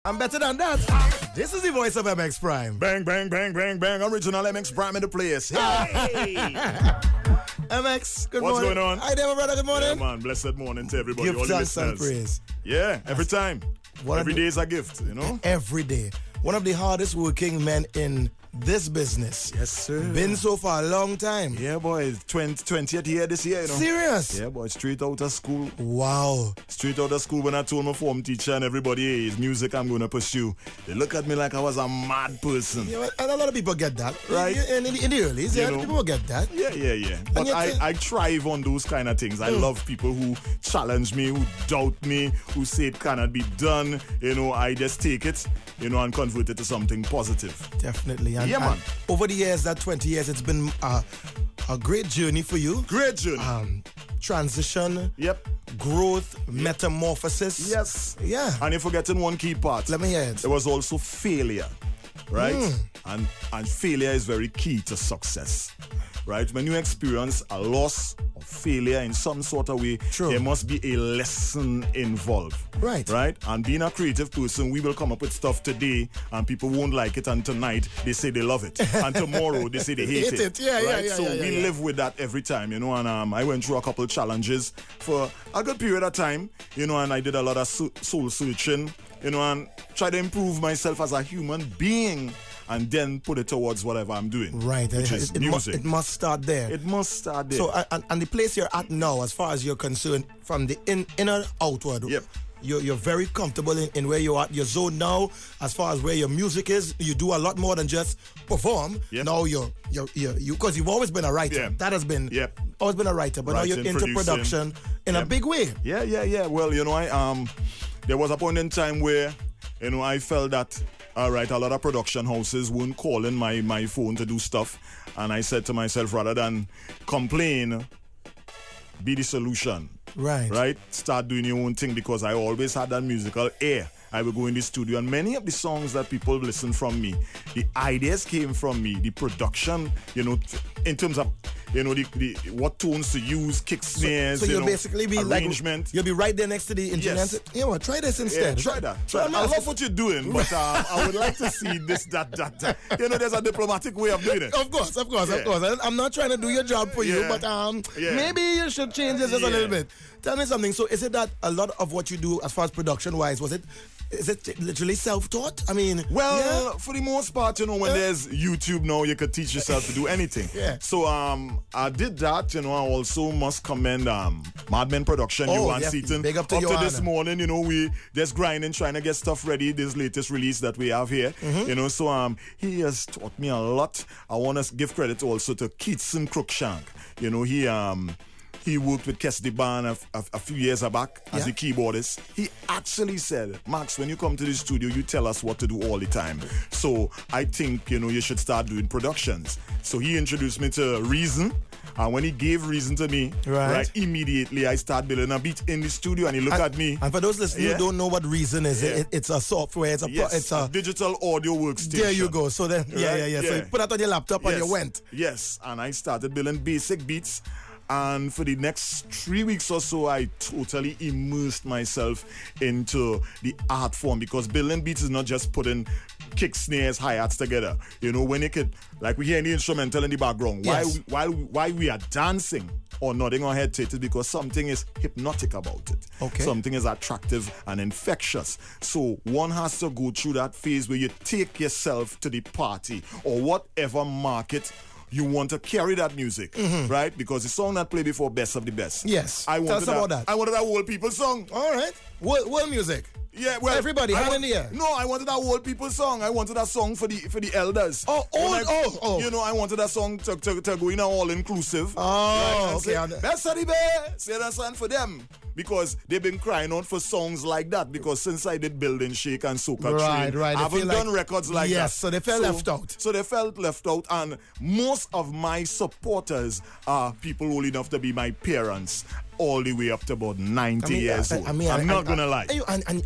I'm better than that. This is the voice of MX Prime. Bang, bang, bang, bang, bang. Original MX Prime in the place. Hey! MX, good morning. What's going on? Hi there, my brother. Good morning. Yeah, man. Blessed morning to everybody. Give all the thanks and listeners. praise. Yeah, every time. Every day is a gift, you know? Every day. One of the hardest working men in this business. Yes, sir. Been so for a long time. Yeah, boy. 20th year this year, you know? Serious? Yeah, boy. Straight out of school. Wow. Straight out of school when I told my form teacher and everybody, hey, it's music I'm going to pursue. They look at me like I was a mad person. Yeah, and a lot of people get that. Right. In the earlys, yeah, people will get that. Yeah. But I thrive on those kind of things. I love people who challenge me, who doubt me, who say it cannot be done. You know, I just take it, you know, and convert it to something positive. Definitely. And, yeah, man. And over the years, that 20 years, it's been a great journey for you. Great journey. Transition. Yep. Growth, metamorphosis. Yes. Yeah. And you're forgetting one key part. Let me hear it. There was also failure, right? And failure is very key to success, right? When you experience a loss or failure in some sort of way, there must be a lesson involved. Right. Right? And being a creative person, we will come up with stuff today and people won't like it, and tonight they say they love it. And tomorrow they say they hate it. Yeah, right? yeah. So we live with that every time, you know, and I went through a couple of challenges for a good period of time, you know, and I did a lot of soul searching, you know, and try to improve myself as a human being, and then put it towards whatever I'm doing. Right. Which is music. It must start there. It must start there. So, and the place you're at now, as far as you're concerned, from the inner outward, yep. You're very comfortable in where you're at. Your zone now, as far as where your music is, you do a lot more than just perform. Yep. Now you because you've always been a writer. Yeah. That has been always been a writer, but Writing, now you're into producing. production in a big way. Yeah. Well, you know, there was a point in time where, you know, I felt that, all right, a lot of production houses weren't calling my phone to do stuff. And I said to myself, rather than complain, be the solution. Right? Start doing your own thing, because I always had that musical air. I would go in the studio, and many of the songs that people listen from me, the ideas came from me, the production, you know, in terms of, you know, the what tones to use, kick snares, so you'll know, basically be arrangement. Like, you'll be right there next to the engineer. Yes. And say, well, try this instead. Yeah, try that. I love what you're doing, but I would like to see this, that. You know, there's a diplomatic way of doing it. Of course. I'm not trying to do your job for you, but maybe you should change this just a little bit. Tell me something. So is it that a lot of what you do as far as production-wise, is it literally self-taught? I mean... Well, for the most part, you know, when there's YouTube now, you could teach yourself to do anything. Yeah. So I did that, you know. I also must commend Madman Production, Johan Seaton. Big up to this morning, you know, we just grinding, trying to get stuff ready, this latest release that we have here. You know, so he has taught me a lot. I want to give credit also to Keatson Cruikshank. You know, he worked with Kes the Band a few years back as a keyboardist. He actually said, Max, when you come to the studio, you tell us what to do all the time. So I think, you know, you should start doing productions. So he introduced me to Reason. And when he gave Reason to me, right, immediately I start building a beat in the studio, and he looked at me. And for those listeners who don't know what Reason is, it's a software, it's a digital audio workstation. There you go. So then, So you put that on your laptop and you went. Yes, and I started building basic beats. And for the next 3 weeks or so, I totally immersed myself into the art form, because building beats is not just putting kick, snares, hi-hats together. You know, when you could, like we hear the instrumental in the background, while we are dancing or nodding our head to it, is because something is hypnotic about it. Okay. Something is attractive and infectious. So one has to go through that phase where you take yourself to the party or whatever market you want to carry that music, right? Because the song that played before, Best of the Best. Yes. Tell us about that. I wanted that old people song. All right. World music. Yeah, well, everybody, hand in the air. No, I wanted that old people song. I wanted that song for the elders. Oh. You know, I wanted that song to go in all inclusive. Oh, right? okay. Say, Best of the Best. Say that song for them. Because they've been crying out for songs like that. Because since I did Building Shake and Soca Train, I haven't done records like that. Yes, so they felt left out. So they felt left out. And most of my supporters are people old enough to be my parents. all the way up to about 90 years old. I'm not going to lie.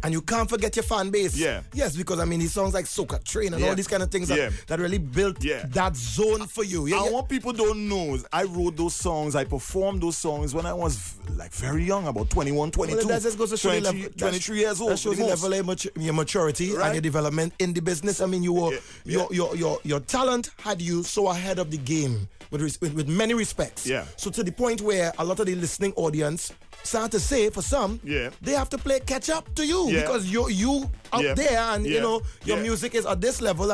And you can't forget your fan base. Yeah. Yes, because I mean, these songs like Soca Train and all these kind of things that really built that zone for you. And what people don't know is I wrote those songs, I performed those songs when I was like very young, about 21, 22, well, that just goes to show 23 years old. That shows the level of your maturity and your development in the business. I mean, you were your talent had you so ahead of the game with many respects. Yeah. So to the point where a lot of the listening audience start to say, for some, they have to play catch up to you because you out there and you know your music is at this level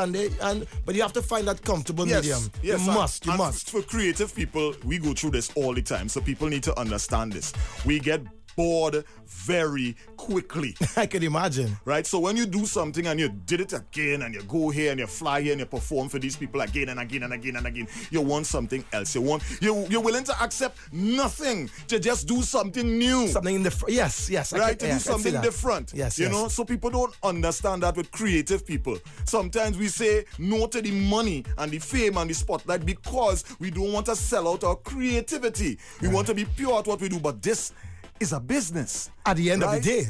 but you have to find that comfortable medium. Yes, you must. For creative people, we go through this all the time, so people need to understand this. We get bored very quickly. I can imagine. Right? So when you do something and you did it again and you go here and you fly here and you perform for these people again and again and again and again, you want something else. You're willing to accept nothing to just do something new. Something in the yes. Right? To do something different. Yes. You know, so people don't understand that with creative people. Sometimes we say no to the money and the fame and the spotlight because we don't want to sell out our creativity. We want to be pure at what we do, but this is a business. At the end of the day.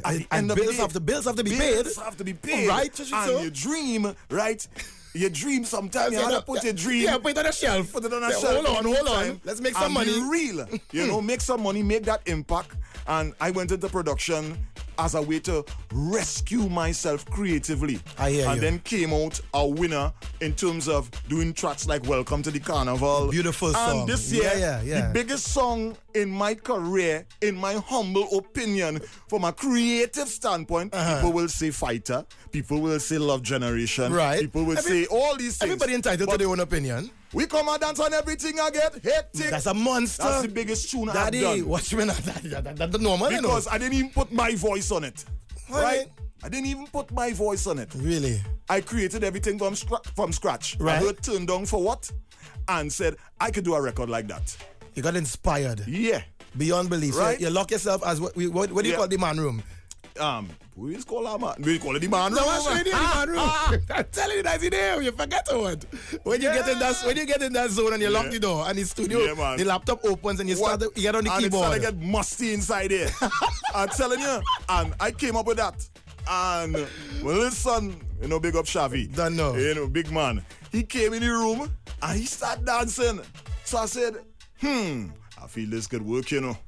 Bills have to be paid. Bills have to be paid. Right? And your dream, right? Your dream, sometimes you have to put your dream. Yeah, put it on a shelf. Put it on a shelf. Hold on. Let's make some money. Be real. You know, make some money, make that impact. And I went into production as a way to rescue myself creatively. I hear you. And then came out a winner in terms of doing tracks like Welcome to the Carnival. Beautiful song. And this year, the biggest song in my career, in my humble opinion, from a creative standpoint, people will say Fighter, people will say Love Generation, people will say all these things. Everybody entitled to their own opinion. We come and dance on everything I get. Hectic. That's a monster. That's the biggest tune I've done. Watch me now. That's the normal. Because I didn't even put my voice on it. Right? I didn't even put my voice on it. Really? I created everything from scratch. Right. I heard Turn Down for What? And said, I could do a record like that. You got inspired. Yeah. Beyond belief. Right? You lock yourself as what do you call the man room? We just call our man. We call it the man room. No, I'm the man room. I'm telling you, that's the name. You forget what. When you get in that zone and you lock the door and the studio, the laptop opens and you get on the keyboard. And it started to get musty inside here. I'm telling you. And I came up with that. And well, his son, big up Shavi. Don't know. Big man. He came in the room and he started dancing. So I said, I feel this could work,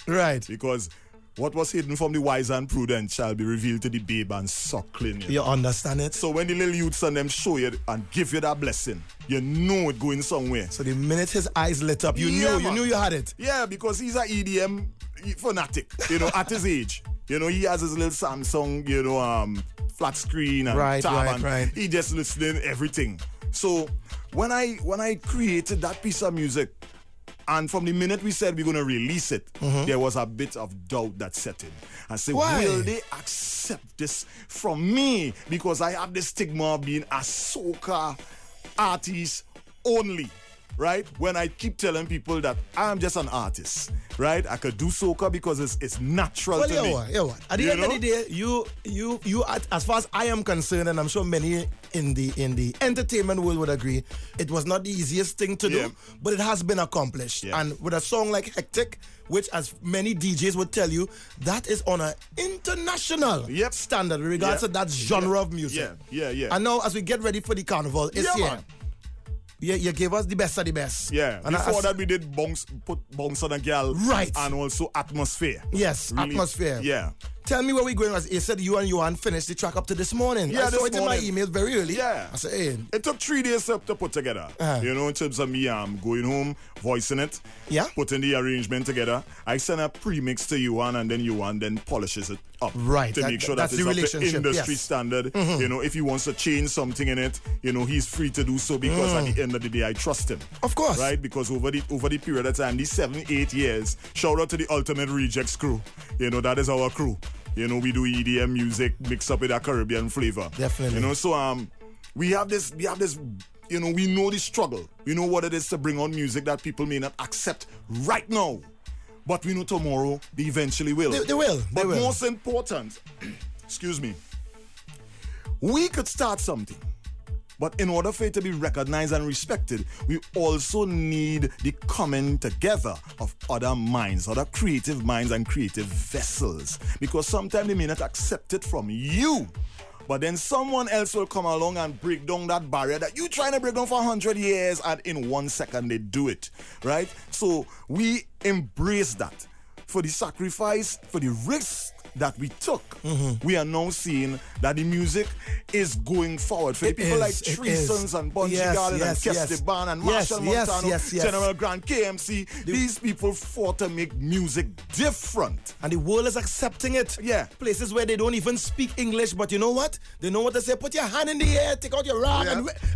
Right. Because what was hidden from the wise and prudent shall be revealed to the babe and suckling. You understand it? So when the little youths and them show you and give you that blessing, you know it going somewhere. So the minute his eyes lit up, you knew you had it. Yeah, because he's an EDM fanatic, at his age. He has his little Samsung, flat screen and tab and he just listening everything. So when I created that piece of music, and from the minute we said we're going to release it, there was a bit of doubt that set in. I said, will they accept this from me? Because I have this stigma of being a soca artist only, right? When I keep telling people that I'm just an artist, right? I could do soca because it's natural to me. What? At the end of the day, you as far as I am concerned, and I'm sure many in the entertainment world would agree, it was not the easiest thing to do, but it has been accomplished. And with a song like Hectic, which as many DJs would tell you, that is on an international standard with regards to that genre of music. And now as we get ready for the carnival, it's here. Man. You gave us the best of the best. Yeah. And before that, we did put bounce on a girl. Right. And also Atmosphere. Yes, really, Atmosphere. Yeah. Tell me where we're going. As you said, you and Johan finished the track up to this morning. Yeah, I saw it in my email very early. Yeah. I said, hey. It took 3 days to put together. In terms of me going home, voicing it, putting the arrangement together. I send a premix to Johan and then Johan then polishes it up. Right. To make sure that it's up to industry standard. If he wants to change something in it, he's free to do so because at the end of the day, I trust him. Of course. Right? Because over the period of time, these 7-8 years, shout out to the Ultimate Rejects crew. That is our crew. We do EDM music mixed up with a Caribbean flavor. Definitely. So we have this, we know the struggle. We know what it is to bring on music that people may not accept right now. But we know tomorrow they eventually will. They will. But most important, excuse me, we could start something. But in order for it to be recognized and respected, we also need the coming together of other minds, other creative minds and creative vessels. Because sometimes they may not accept it from you. But then someone else will come along and break down that barrier that you're trying to break down for 100 years, and in 1 second they do it, right? So we embrace that. For the sacrifice, for the risk that we took, we are now seeing that the music is going forward. For the people like Three Sons and Bungie Garden and Kesteban and Marshall Montano, General Grant, KMC, these people fought to make music different. And the world is accepting it. Yeah. Places where they don't even speak English, but you know what? They know what to say. Put your hand in the air, take out your rag,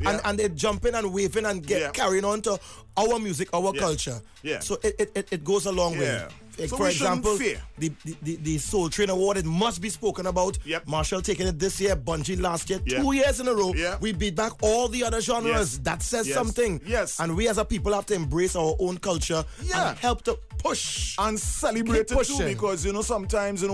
and they're jumping and waving and carrying on to our music, our culture. Yeah. So it goes a long way. So for example, the Soul Train Award, it must be spoken about. Marshall taking it this year, Bungie last year, 2 years in a row. We beat back all the other genres. That says something. And we as a people have to embrace our own culture and help to push and celebrate it too, because sometimes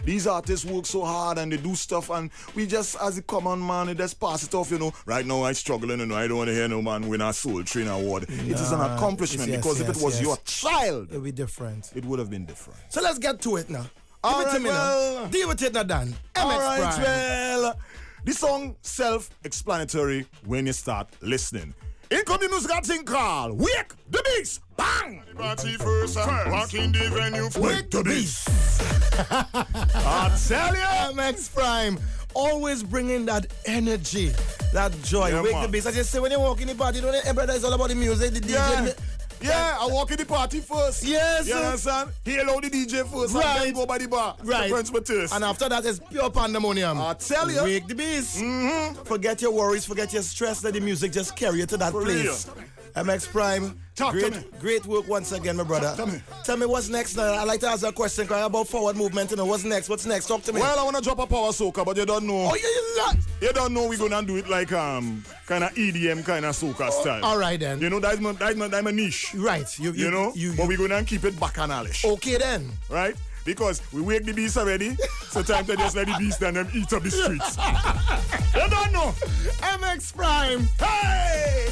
these artists work so hard and they do stuff, and we just, as a common man, just pass it off. Right now I'm struggling, I don't want to hear no man win a Soul Train Award. It is an accomplishment, because if it was your child, it would be different. It would have been different. So let's get to it now. Give it to me now. Deal with it now, Dan. Alright, well, the song self-explanatory when you start listening. In come the music thing called Wake the Beast. Bang! Party first, walk in the venue. Wake the Beast. I tell you, MX Prime, always bringing that energy, that joy. Wake the Beast. I just say when you walk in the party, don't you, brother, it's all about the music, the DJ. I walk in the party first. Yes. You understand? He allow the DJ first and then go by the bar. Right. The and after that, it's pure pandemonium. I tell you. Wake the Beast. Forget your worries, forget your stress. Let the music just carry you to that place. Real. MX Prime, great work once again, my brother. Tell me what's next now. I'd like to ask a question about forward movement. What's next? What's next? Talk to me. Well, I want to drop a power soca, but you don't know. Oh, you don't know we're going to do it like kind of EDM kind of soca style. All right, then. That's my niche. Right. But we're going to keep it bacchanalish. Okay, then. Right? Because we wake the beast already, so time to just let the beast and them eat up the streets. You don't know. MX Prime. Hey!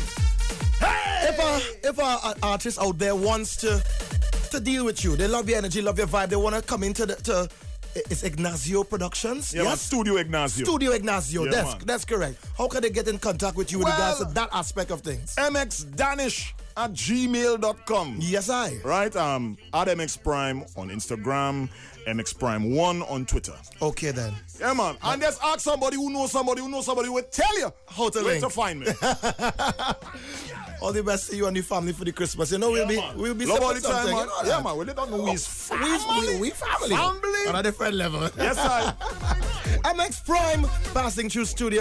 If an artist out there wants to deal with you, they love your energy, love your vibe, they want to come into it's Ignacio Productions? Yeah, yes? Studio Ignacio. Studio Ignacio, that's correct. How can they get in contact with you with regards to that aspect of things? mxdanish@gmail.com. Yes, I. Right? At MX Prime on Instagram, MX Prime 1 on Twitter. Okay, then. Yeah, man. And just ask somebody who knows somebody who will tell you how to where to find me. All the best to you and the family for the Christmas. We'll be love all the time, man. Yeah, man. We don't know we's family. We family. On a different level. Yes, sir. MX Prime passing through studio.